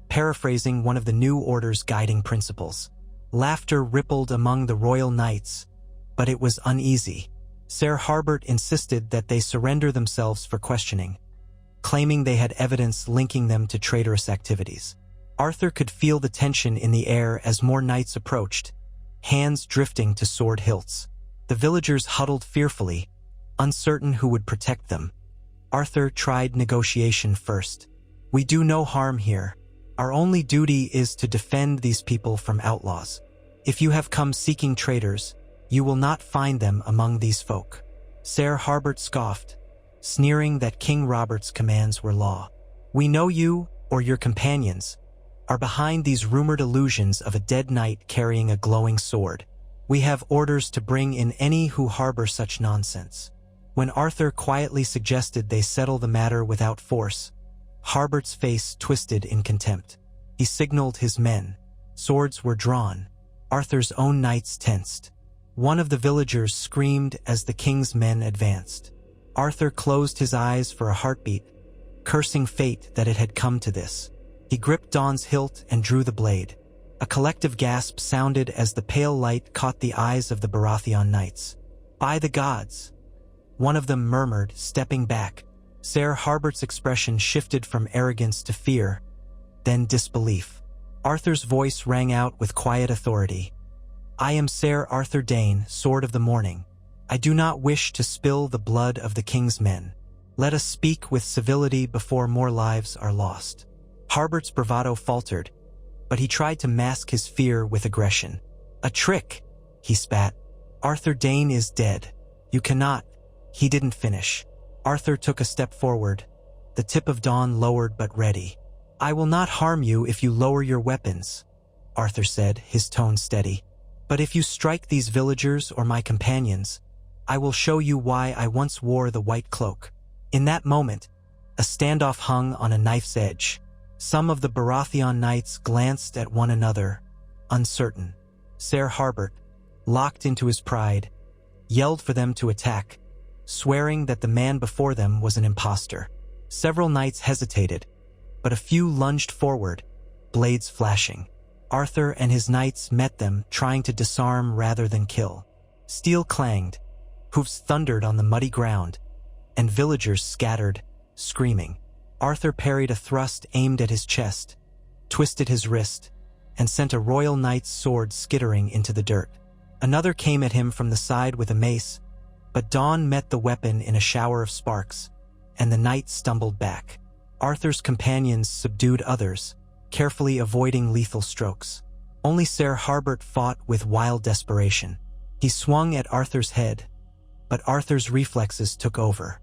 paraphrasing one of the new order's guiding principles. Laughter rippled among the royal knights, but it was uneasy. Ser Harbert insisted that they surrender themselves for questioning, claiming they had evidence linking them to traitorous activities. Arthur could feel the tension in the air as more knights approached, hands drifting to sword hilts. The villagers huddled fearfully, uncertain who would protect them. Arthur tried negotiation first. "We do no harm here. Our only duty is to defend these people from outlaws. If you have come seeking traitors, you will not find them among these folk." Ser Harbert scoffed, sneering that King Robert's commands were law. "We know you, or your companions, are behind these rumored illusions of a dead knight carrying a glowing sword. We have orders to bring in any who harbor such nonsense." When Arthur quietly suggested they settle the matter without force, Harbert's face twisted in contempt. He signaled his men. Swords were drawn. Arthur's own knights tensed. One of the villagers screamed as the king's men advanced. Arthur closed his eyes for a heartbeat, cursing fate that it had come to this. He gripped Dayne's hilt and drew the blade. A collective gasp sounded as the pale light caught the eyes of the Baratheon knights. "By the gods!" one of them murmured, stepping back. Ser Harbert's expression shifted from arrogance to fear, then disbelief. Arthur's voice rang out with quiet authority. "I am Ser Arthur Dayne, Sword of the Morning. I do not wish to spill the blood of the king's men. Let us speak with civility before more lives are lost." Harbert's bravado faltered, but he tried to mask his fear with aggression. "A trick," he spat. "Arthur Dayne is dead. You cannot—" He didn't finish. Arthur took a step forward, the tip of Dayne lowered but ready. "I will not harm you if you lower your weapons," Arthur said, his tone steady. "But if you strike these villagers or my companions, I will show you why I once wore the white cloak." In that moment, a standoff hung on a knife's edge. Some of the Baratheon knights glanced at one another, uncertain. Ser Harbert, locked into his pride, yelled for them to attack, swearing that the man before them was an impostor. Several knights hesitated, but a few lunged forward, blades flashing. Arthur and his knights met them, trying to disarm rather than kill. Steel clanged, hoofs thundered on the muddy ground, and villagers scattered, screaming. Arthur parried a thrust aimed at his chest, twisted his wrist, and sent a royal knight's sword skittering into the dirt. Another came at him from the side with a mace, but Dayne met the weapon in a shower of sparks, and the knight stumbled back. Arthur's companions subdued others, carefully avoiding lethal strokes. Only Sir Harbert fought with wild desperation. He swung at Arthur's head, but Arthur's reflexes took over.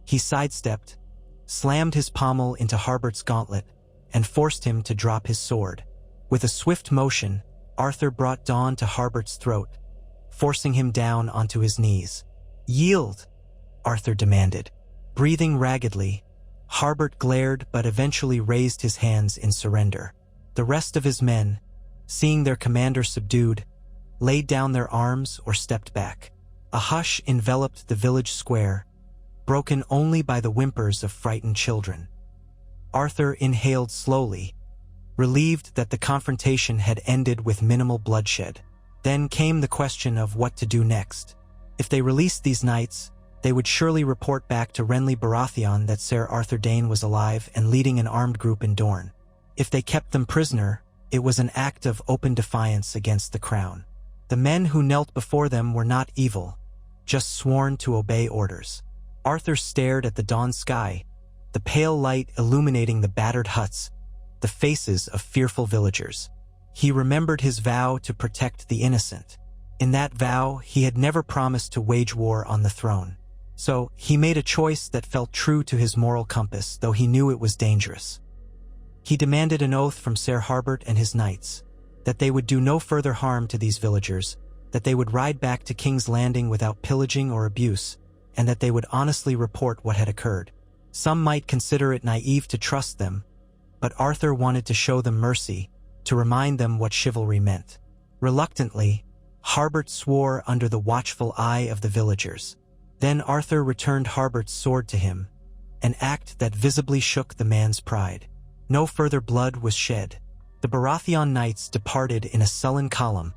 He sidestepped, slammed his pommel into Harbert's gauntlet, and forced him to drop his sword. With a swift motion, Arthur brought Dayne to Harbert's throat, forcing him down onto his knees. "Yield," Arthur demanded. Breathing raggedly, Harbert glared but eventually raised his hands in surrender. The rest of his men, seeing their commander subdued, laid down their arms or stepped back. A hush enveloped the village square, broken only by the whimpers of frightened children. Arthur inhaled slowly, relieved that the confrontation had ended with minimal bloodshed. Then came the question of what to do next. If they released these knights, they would surely report back to Renly Baratheon that Sir Arthur Dayne was alive and leading an armed group in Dorne. If they kept them prisoner, it was an act of open defiance against the crown. The men who knelt before them were not evil, just sworn to obey orders. Arthur stared at the dawn sky, the pale light illuminating the battered huts, the faces of fearful villagers. He remembered his vow to protect the innocent. In that vow, he had never promised to wage war on the throne. So, he made a choice that felt true to his moral compass, though he knew it was dangerous. He demanded an oath from Sir Harbert and his knights, that they would do no further harm to these villagers, that they would ride back to King's Landing without pillaging or abuse, and that they would honestly report what had occurred. Some might consider it naive to trust them, but Arthur wanted to show them mercy, to remind them what chivalry meant. Reluctantly, Harbert swore under the watchful eye of the villagers. Then Arthur returned Harbert's sword to him, an act that visibly shook the man's pride. No further blood was shed. The Baratheon knights departed in a sullen column,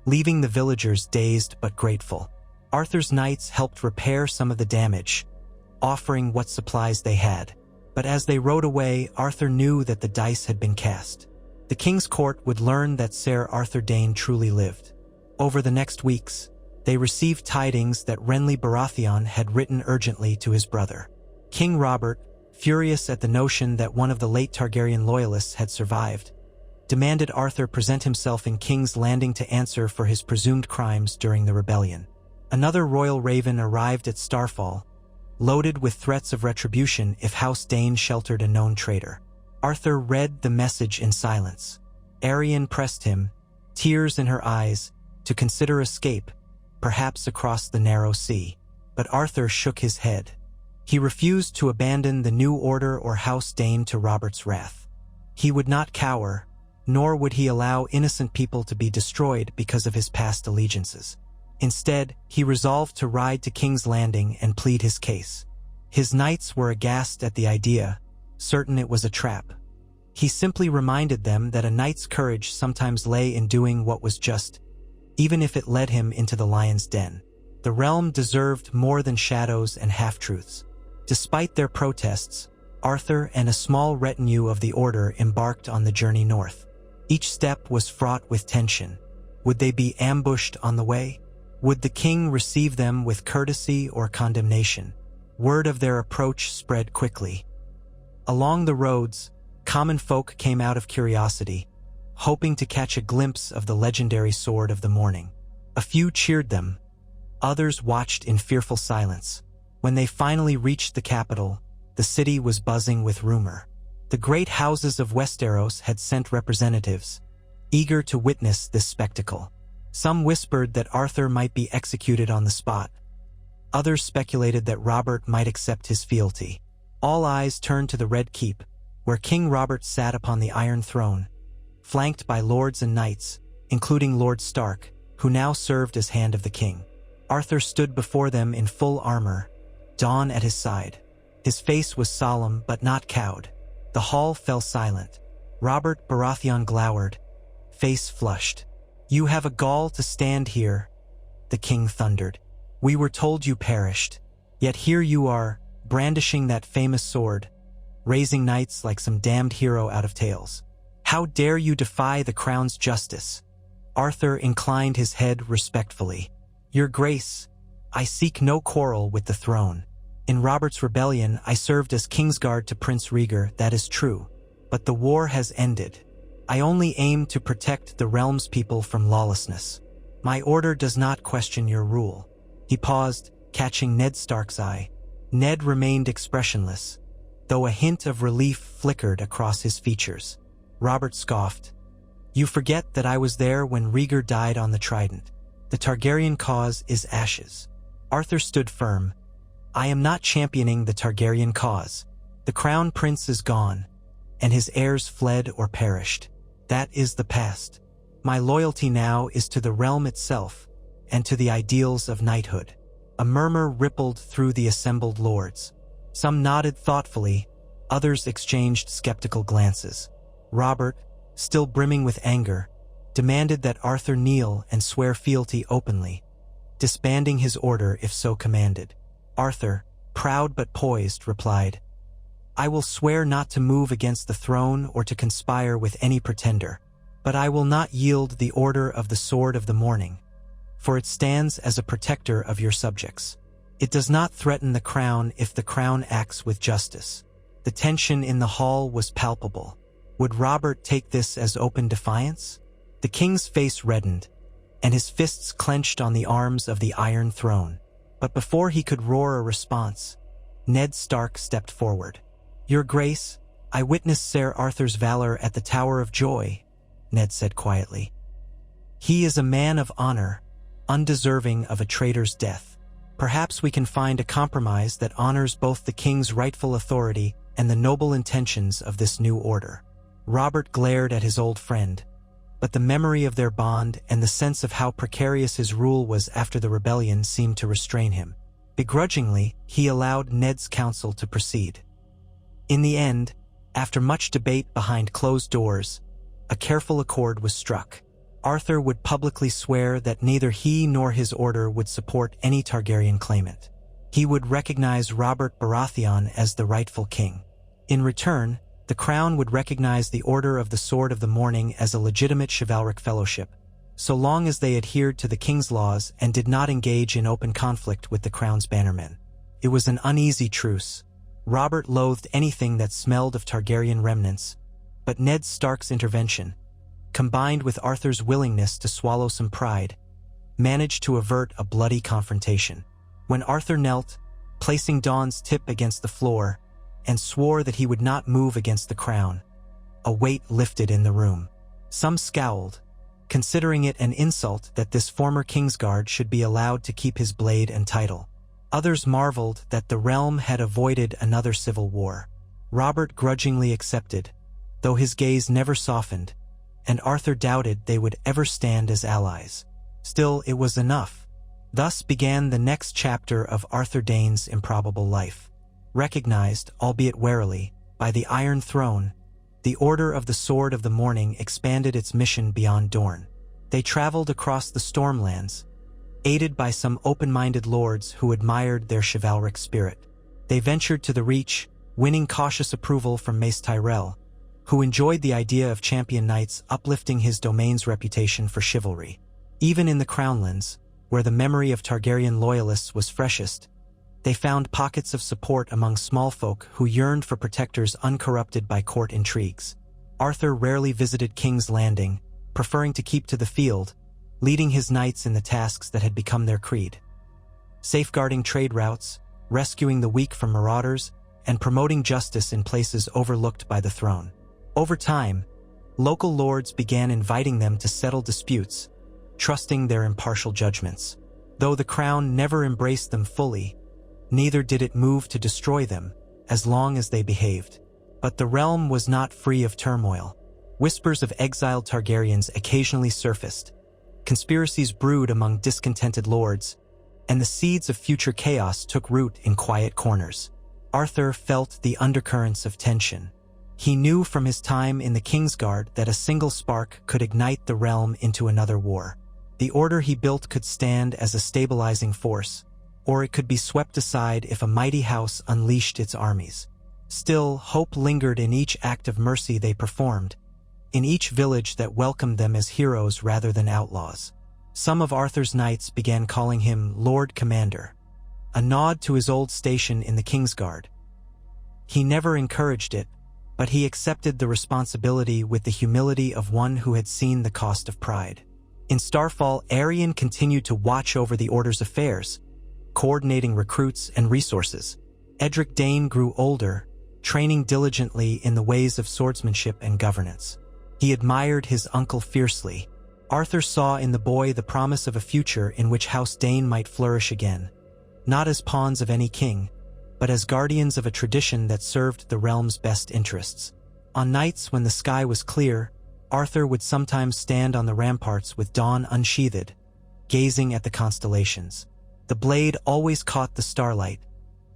leaving the villagers dazed but grateful. Arthur's knights helped repair some of the damage, offering what supplies they had. But as they rode away, Arthur knew that the dice had been cast. The king's court would learn that Sir Arthur Dayne truly lived. Over the next weeks, they received tidings that Renly Baratheon had written urgently to his brother. King Robert, furious at the notion that one of the late Targaryen loyalists had survived, demanded Arthur present himself in King's Landing to answer for his presumed crimes during the rebellion. Another royal raven arrived at Starfall, loaded with threats of retribution if House Dayne sheltered a known traitor. Arthur read the message in silence. Arianne pressed him, tears in her eyes, to consider escape, perhaps across the narrow sea. But Arthur shook his head. He refused to abandon the new order or House Dayne to Robert's wrath. He would not cower, nor would he allow innocent people to be destroyed because of his past allegiances. Instead, he resolved to ride to King's Landing and plead his case. His knights were aghast at the idea, certain it was a trap. He simply reminded them that a knight's courage sometimes lay in doing what was just, even if it led him into the lion's den. The realm deserved more than shadows and half-truths. Despite their protests, Arthur and a small retinue of the Order embarked on the journey north. Each step was fraught with tension. Would they be ambushed on the way? Would the king receive them with courtesy or condemnation? Word of their approach spread quickly. Along the roads, common folk came out of curiosity, hoping to catch a glimpse of the legendary sword of the morning. A few cheered them. Others watched in fearful silence. When they finally reached the capital, the city was buzzing with rumor. The great houses of Westeros had sent representatives, eager to witness this spectacle. Some whispered that Arthur might be executed on the spot. Others speculated that Robert might accept his fealty. All eyes turned to the Red Keep, where King Robert sat upon the Iron Throne, flanked by lords and knights, including Lord Stark, who now served as Hand of the King. Arthur stood before them in full armor, Dayne at his side. His face was solemn but not cowed. The hall fell silent. Robert Baratheon glowered, face flushed. "You have a gall to stand here," the king thundered. "We were told you perished. Yet here you are, brandishing that famous sword, raising knights like some damned hero out of tales. How dare you defy the crown's justice?" Arthur inclined his head respectfully. "Your Grace, I seek no quarrel with the throne. In Robert's rebellion, I served as Kingsguard to Prince Rhaegar, that is true. But the war has ended. I only aim to protect the realm's people from lawlessness. My order does not question your rule." He paused, catching Ned Stark's eye. Ned remained expressionless, though a hint of relief flickered across his features. Robert scoffed. "You forget that I was there when Rhaegar died on the Trident. The Targaryen cause is ashes." Arthur stood firm. "I am not championing the Targaryen cause. The Crown Prince is gone, and his heirs fled or perished. That is the past. My loyalty now is to the realm itself and to the ideals of knighthood." A murmur rippled through the assembled lords. Some nodded thoughtfully, others exchanged skeptical glances. Robert, still brimming with anger, demanded that Arthur kneel and swear fealty openly, disbanding his order if so commanded. Arthur, proud but poised, replied, "I will swear not to move against the throne or to conspire with any pretender, but I will not yield the order of the Sword of the Morning, for it stands as a protector of your subjects. It does not threaten the crown if the crown acts with justice." The tension in the hall was palpable. Would Robert take this as open defiance? The king's face reddened, and his fists clenched on the arms of the Iron Throne. But before he could roar a response, Ned Stark stepped forward. "Your Grace, I witnessed Sir Arthur's valor at the Tower of Joy," Ned said quietly. "He is a man of honor, undeserving of a traitor's death. Perhaps we can find a compromise that honors both the king's rightful authority and the noble intentions of this new order." Robert glared at his old friend, but the memory of their bond and the sense of how precarious his rule was after the rebellion seemed to restrain him. Begrudgingly, he allowed Ned's counsel to proceed. In the end, after much debate behind closed doors, a careful accord was struck. Arthur would publicly swear that neither he nor his order would support any Targaryen claimant. He would recognize Robert Baratheon as the rightful king. In return, the crown would recognize the Order of the Sword of the Morning as a legitimate chivalric fellowship, so long as they adhered to the king's laws and did not engage in open conflict with the crown's bannermen. It was an uneasy truce. Robert loathed anything that smelled of Targaryen remnants, but Ned Stark's intervention, combined with Arthur's willingness to swallow some pride, managed to avert a bloody confrontation. When Arthur knelt, placing Dawn's tip against the floor, and swore that he would not move against the crown, a weight lifted in the room. Some scowled, considering it an insult that this former Kingsguard should be allowed to keep his blade and title. Others marveled that the realm had avoided another civil war. Robert grudgingly accepted, though his gaze never softened, and Arthur doubted they would ever stand as allies. Still, it was enough. Thus began the next chapter of Arthur Dayne's improbable life. Recognized, albeit warily, by the Iron Throne, the Order of the Sword of the Morning expanded its mission beyond Dorne. They traveled across the Stormlands, aided by some open-minded lords who admired their chivalric spirit. They ventured to the Reach, winning cautious approval from Mace Tyrell, who enjoyed the idea of champion knights uplifting his domain's reputation for chivalry. Even in the Crownlands, where the memory of Targaryen loyalists was freshest, they found pockets of support among small folk who yearned for protectors uncorrupted by court intrigues. Arthur rarely visited King's Landing, preferring to keep to the field, leading his knights in the tasks that had become their creed. Safeguarding trade routes, rescuing the weak from marauders, and promoting justice in places overlooked by the throne. Over time, local lords began inviting them to settle disputes, trusting their impartial judgments. Though the crown never embraced them fully, neither did it move to destroy them, as long as they behaved. But the realm was not free of turmoil. Whispers of exiled Targaryens occasionally surfaced. Conspiracies brewed among discontented lords, and the seeds of future chaos took root in quiet corners. Arthur felt the undercurrents of tension. He knew from his time in the Kingsguard that a single spark could ignite the realm into another war. The order he built could stand as a stabilizing force, or it could be swept aside if a mighty house unleashed its armies. Still, hope lingered in each act of mercy they performed, in each village that welcomed them as heroes rather than outlaws. Some of Arthur's knights began calling him Lord Commander, a nod to his old station in the Kingsguard. He never encouraged it, but he accepted the responsibility with the humility of one who had seen the cost of pride. In Starfall, Arian continued to watch over the Order's affairs, coordinating recruits and resources. Edric Dayne grew older, training diligently in the ways of swordsmanship and governance. He admired his uncle fiercely. Arthur saw in the boy the promise of a future in which House Dayne might flourish again, not as pawns of any king, but as guardians of a tradition that served the realm's best interests. On nights when the sky was clear, Arthur would sometimes stand on the ramparts with dawn unsheathed, gazing at the constellations. The blade always caught the starlight,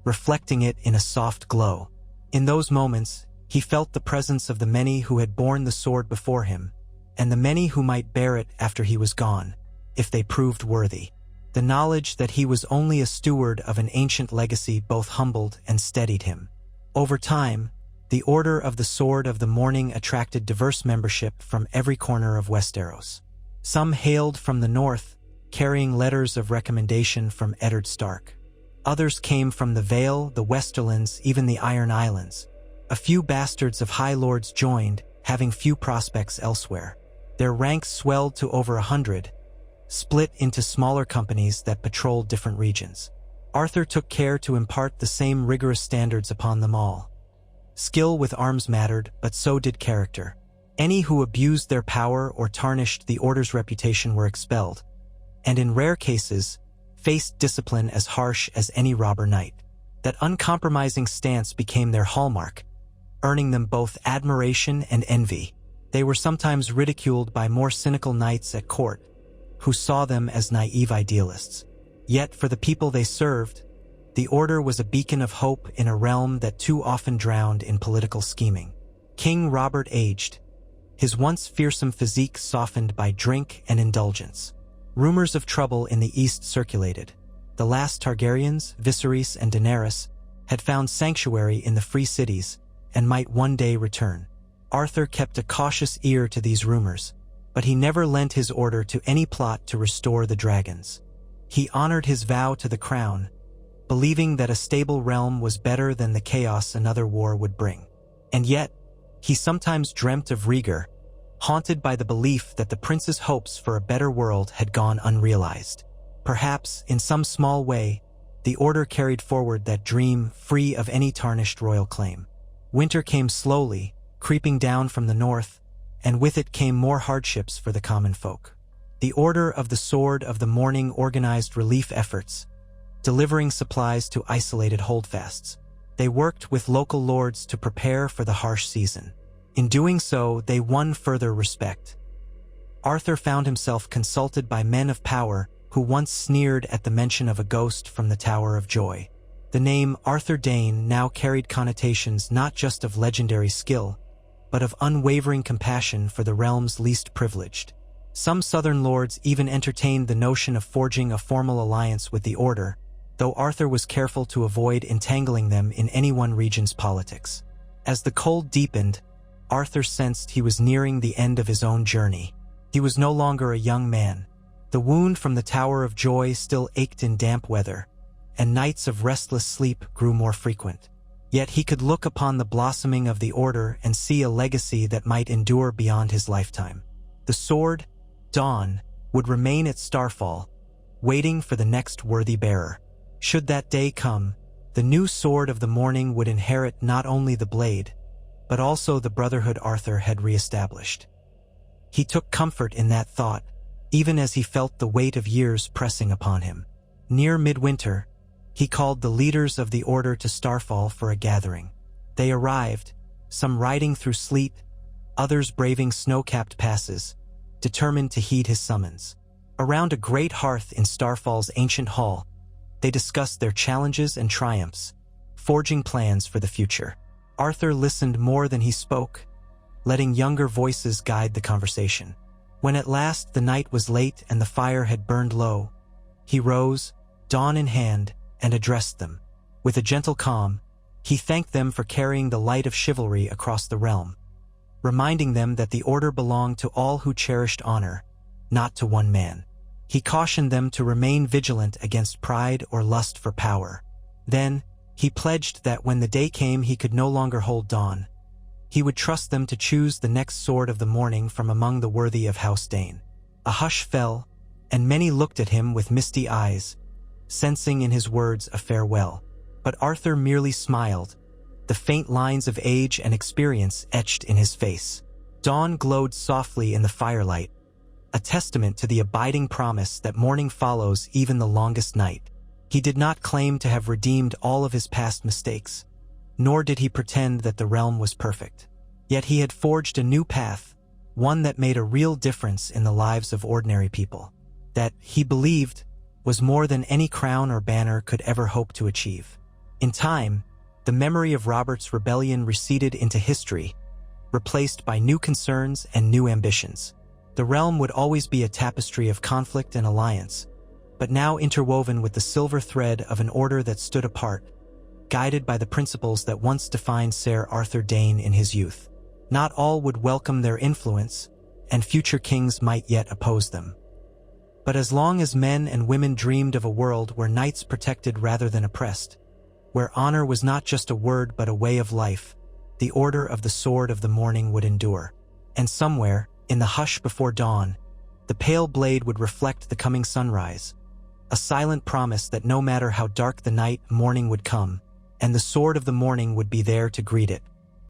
reflecting it in a soft glow. In those moments, he felt the presence of the many who had borne the sword before him, and the many who might bear it after he was gone, if they proved worthy. The knowledge that he was only a steward of an ancient legacy both humbled and steadied him. Over time, the Order of the Sword of the Morning attracted diverse membership from every corner of Westeros. Some hailed from the north, carrying letters of recommendation from Eddard Stark. Others came from the Vale, the Westerlands, even the Iron Islands. A few bastards of High Lords joined, having few prospects elsewhere. Their ranks swelled to over 100, split into smaller companies that patrolled different regions. Arthur took care to impart the same rigorous standards upon them all. Skill with arms mattered, but so did character. Any who abused their power or tarnished the Order's reputation were expelled, and in rare cases, faced discipline as harsh as any robber knight. That uncompromising stance became their hallmark, earning them both admiration and envy. They were sometimes ridiculed by more cynical knights at court, who saw them as naive idealists. Yet for the people they served, the Order was a beacon of hope in a realm that too often drowned in political scheming. King Robert aged, his once fearsome physique softened by drink and indulgence. Rumors of trouble in the east circulated. The last Targaryens, Viserys and Daenerys, had found sanctuary in the free cities and might one day return. Arthur kept a cautious ear to these rumors, but he never lent his order to any plot to restore the dragons. He honored his vow to the crown, believing that a stable realm was better than the chaos another war would bring. And yet, he sometimes dreamt of Rhaegar, haunted by the belief that the prince's hopes for a better world had gone unrealized. Perhaps, in some small way, the Order carried forward that dream free of any tarnished royal claim. Winter came slowly, creeping down from the north, and with it came more hardships for the common folk. The Order of the Sword of the Morning organized relief efforts, delivering supplies to isolated holdfasts. They worked with local lords to prepare for the harsh season. In doing so, they won further respect. Arthur found himself consulted by men of power who once sneered at the mention of a ghost from the Tower of Joy. The name Arthur Dayne now carried connotations not just of legendary skill, but of unwavering compassion for the realm's least privileged. Some southern lords even entertained the notion of forging a formal alliance with the Order, though Arthur was careful to avoid entangling them in any one region's politics. As the cold deepened, Arthur sensed he was nearing the end of his own journey. He was no longer a young man. The wound from the Tower of Joy still ached in damp weather, and nights of restless sleep grew more frequent. Yet he could look upon the blossoming of the Order and see a legacy that might endure beyond his lifetime. The sword, Dawn, would remain at Starfall, waiting for the next worthy bearer. Should that day come, the new Sword of the Morning would inherit not only the blade, but also the brotherhood Arthur had re-established. He took comfort in that thought, even as he felt the weight of years pressing upon him. Near midwinter, he called the leaders of the Order to Starfall for a gathering. They arrived, some riding through sleet, others braving snow-capped passes, determined to heed his summons. Around a great hearth in Starfall's ancient hall, they discussed their challenges and triumphs, forging plans for the future. Arthur listened more than he spoke, letting younger voices guide the conversation. When at last the night was late and the fire had burned low, he rose, dawn in hand, and addressed them. With a gentle calm, he thanked them for carrying the light of chivalry across the realm, reminding them that the Order belonged to all who cherished honor, not to one man. He cautioned them to remain vigilant against pride or lust for power. Then, he pledged that when the day came he could no longer hold Dawn, he would trust them to choose the next sword of the morning from among the worthy of House Dayne. A hush fell, and many looked at him with misty eyes, sensing in his words a farewell. But Arthur merely smiled, the faint lines of age and experience etched in his face. Dawn glowed softly in the firelight, a testament to the abiding promise that morning follows even the longest night. He did not claim to have redeemed all of his past mistakes, nor did he pretend that the realm was perfect. Yet he had forged a new path, one that made a real difference in the lives of ordinary people, that, he believed, was more than any crown or banner could ever hope to achieve. In time, the memory of Robert's rebellion receded into history, replaced by new concerns and new ambitions. The realm would always be a tapestry of conflict and alliance, but now interwoven with the silver thread of an order that stood apart, guided by the principles that once defined Sir Arthur Dayne in his youth. Not all would welcome their influence, and future kings might yet oppose them. But as long as men and women dreamed of a world where knights protected rather than oppressed, where honor was not just a word but a way of life, the order of the sword of the morning would endure. And somewhere, in the hush before dawn, the pale blade would reflect the coming sunrise, a silent promise that no matter how dark the night, morning would come, and the sword of the morning would be there to greet it.